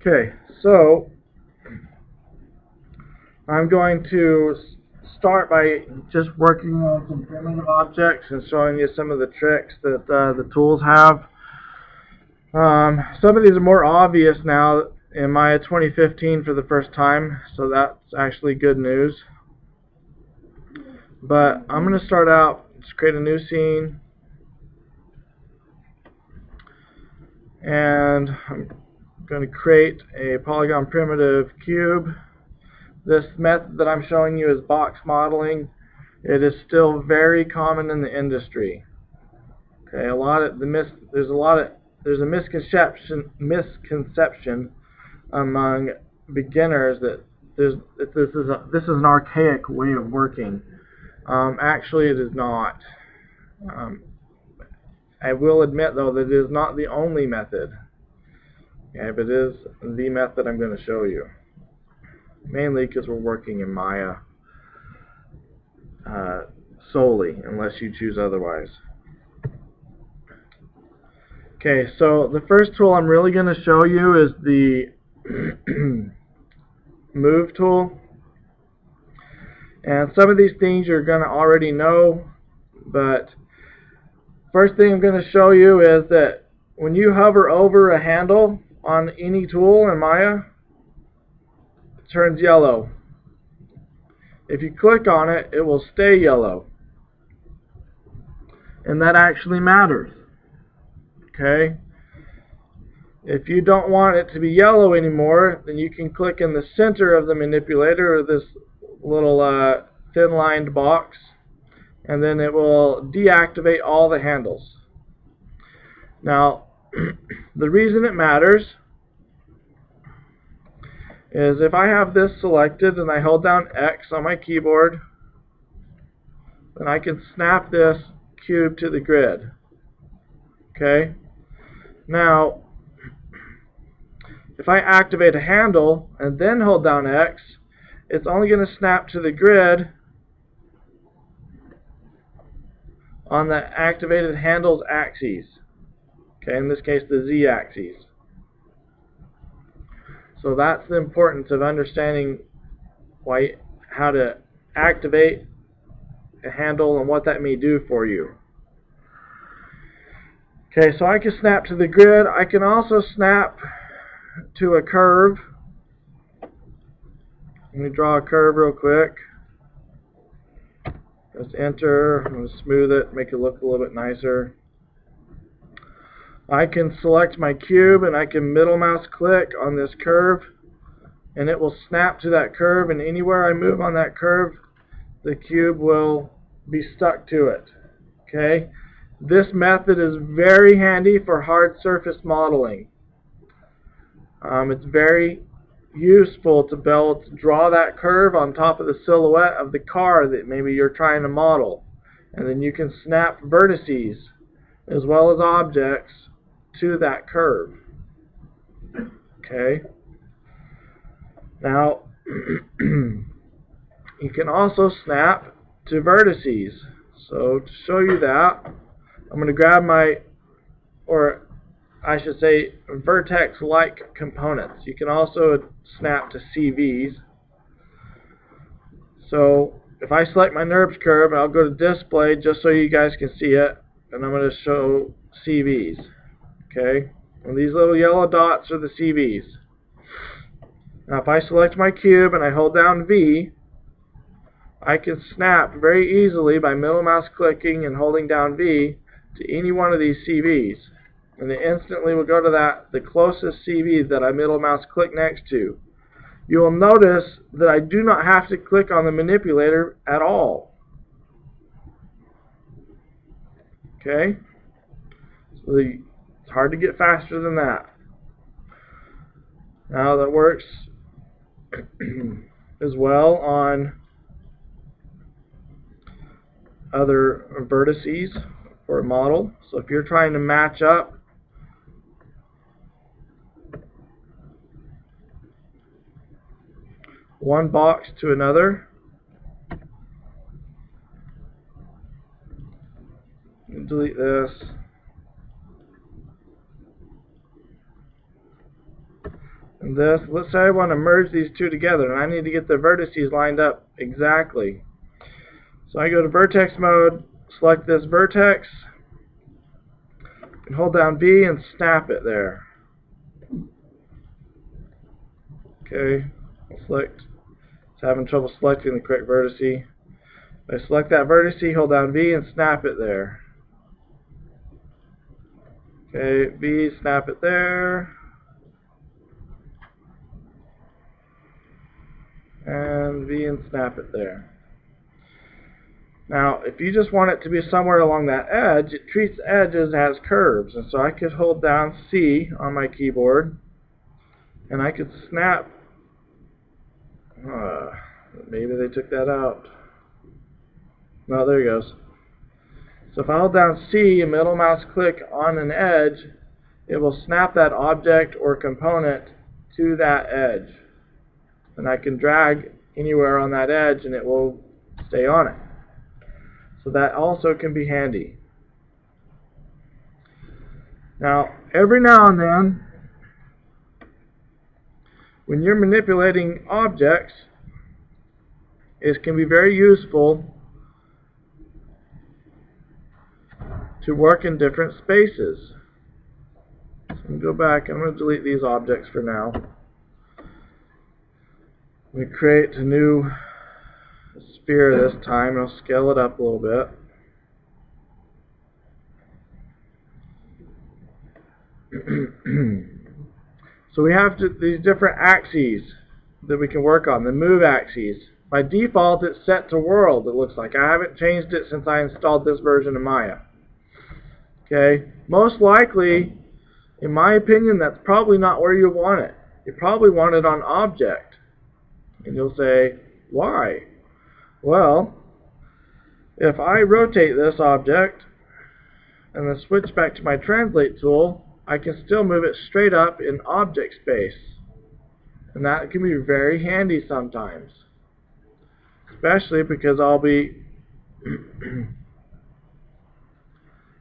Okay, so I'm going to start by just working on some primitive objects and showing you some of the tricks that the tools have. Some of these are more obvious now in Maya 2015 for the first time, so that's actually good news. But I'm going to start out, just create a new scene, and I'm going to create a polygon primitive cube. This method that I'm showing you is box modeling. It is still very common in the industry. Okay, there's a misconception among beginners that this is an archaic way of working. Actually, it is not. I will admit, though, that it is not the only method. Okay, but it is the method I'm going to show you. Mainly because we're working in Maya solely, unless you choose otherwise. Okay, so the first tool I'm really going to show you is the Move tool. And some of these things you're going to already know, but first thing I'm going to show you is that when you hover over a handle on any tool in Maya, it turns yellow. If you click on it, it will stay yellow. And that actually matters. Okay? If you don't want it to be yellow anymore, then you can click in the center of the manipulator, or this little thin lined box, and then it will deactivate all the handles. Now, the reason it matters is if I have this selected and I hold down X on my keyboard, then I can snap this cube to the grid. Okay? Now, if I activate a handle and then hold down X, it's only going to snap to the grid on the activated handle's axes. Okay, in this case, the Z axis. So that's the importance of understanding how to activate a handle and what that may do for you. Okay, so I can snap to the grid. I can also snap to a curve. Let me draw a curve real quick. Let's enter. I'm going to smooth it, make it look a little bit nicer. I can select my cube and I can middle mouse click on this curve, and it will snap to that curve, and anywhere I move on that curve, the cube will be stuck to it. Okay? This method is very handy for hard surface modeling. It's very useful to be able to draw that curve on top of the silhouette of the car that maybe you're trying to model. And then you can snap vertices as well as objects to that curve. Okay? Now, you can also snap to vertices. So to show you that, I'm going to grab or I should say, vertex-like components. You can also snap to CVs. So if I select my NURBS curve, I'll go to display just so you guys can see it, and I'm going to show CVs. Okay? And these little yellow dots are the CVs. Now if I select my cube and I hold down V, I can snap very easily by middle mouse clicking and holding down V to any one of these CVs. And it instantly will go to the closest CV that I middle mouse click next to. You will notice that I do not have to click on the manipulator at all. Okay? So it's hard to get faster than that. Now that works as well on other vertices for a model. So if you're trying to match up one box to another, delete this. And this, let's say I want to merge these two together, and I need to get the vertices lined up exactly. So I go to vertex mode, select this vertex, and hold down V and snap it there. Okay, select. It's having trouble selecting the correct vertice. I select that vertice, hold down V and snap it there. Okay, V, snap it there. And V and snap it there. Now, if you just want it to be somewhere along that edge, it treats edges as curves. And so I could hold down C on my keyboard, and I could snap. Maybe they took that out. No, there he goes. So if I hold down C and middle mouse click on an edge, it will snap that object or component to that edge. And I can drag anywhere on that edge and it will stay on it. So that also can be handy. Now, every now and then, when you're manipulating objects, it can be very useful to work in different spaces. So I'm going to go back. I'm going to delete these objects for now. We create a new sphere this time. I'll scale it up a little bit. So we have these different axes that we can work on, the move axes. By default, it's set to world, it looks like. I haven't changed it since I installed this version of Maya. Okay, most likely, in my opinion, that's probably not where you want it. You probably want it on object. And you'll say, why? Well, if I rotate this object and then switch back to my translate tool, I can still move it straight up in object space. And that can be very handy sometimes. Especially because I'll be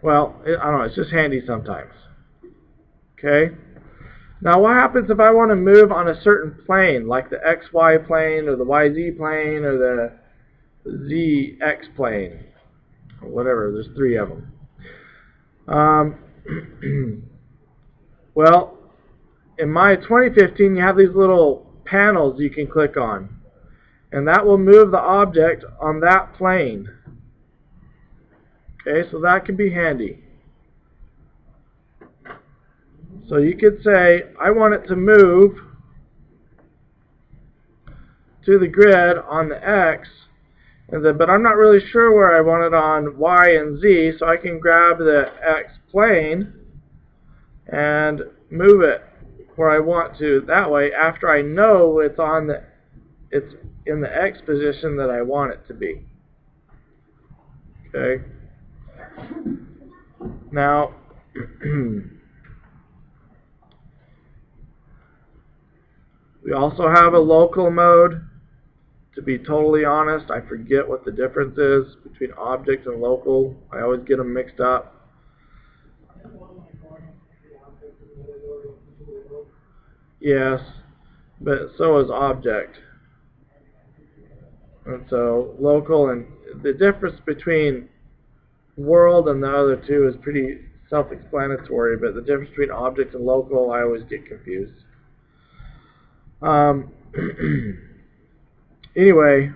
well, I don't know, it's just handy sometimes. Okay? Now what happens if I want to move on a certain plane, like the XY plane or the YZ plane or the ZX plane, or whatever, there's 3 of them. Well, in Maya 2015 you have these little panels you can click on, and that will move the object on that plane. Okay, so that can be handy. So you could say, I want it to move to the grid on the X, but I'm not really sure where I want it on Y and Z, so I can grab the X plane and move it where I want to. That way, after I know it's in the X position that I want it to be. Okay. Now, we also have a local mode. To be totally honest, I forget what the difference is between object and local. I always get them mixed up. Yes, but so is object. And so local, and the difference between world and the other two is pretty self-explanatory, but the difference between object and local, I always get confused. Anyway,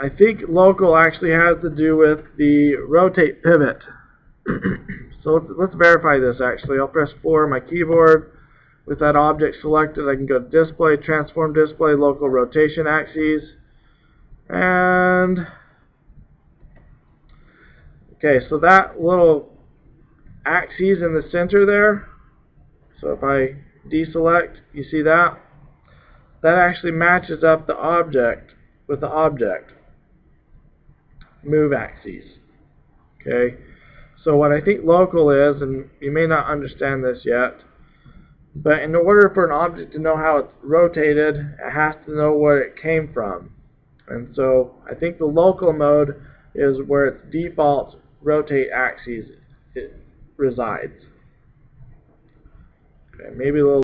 I think local actually has to do with the rotate pivot. So let's verify this actually. I'll press 4 on my keyboard. With that object selected, I can go to display, transform display, local rotation axes. And okay, so that little axis in the center there, so if I deselect, you see that? That actually matches up the object with the object move axes. Okay, so what I think local is, and you may not understand this yet, but in order for an object to know how it's rotated, it has to know where it came from. And so I think the local mode is where its default rotate axis resides. Okay, maybe a little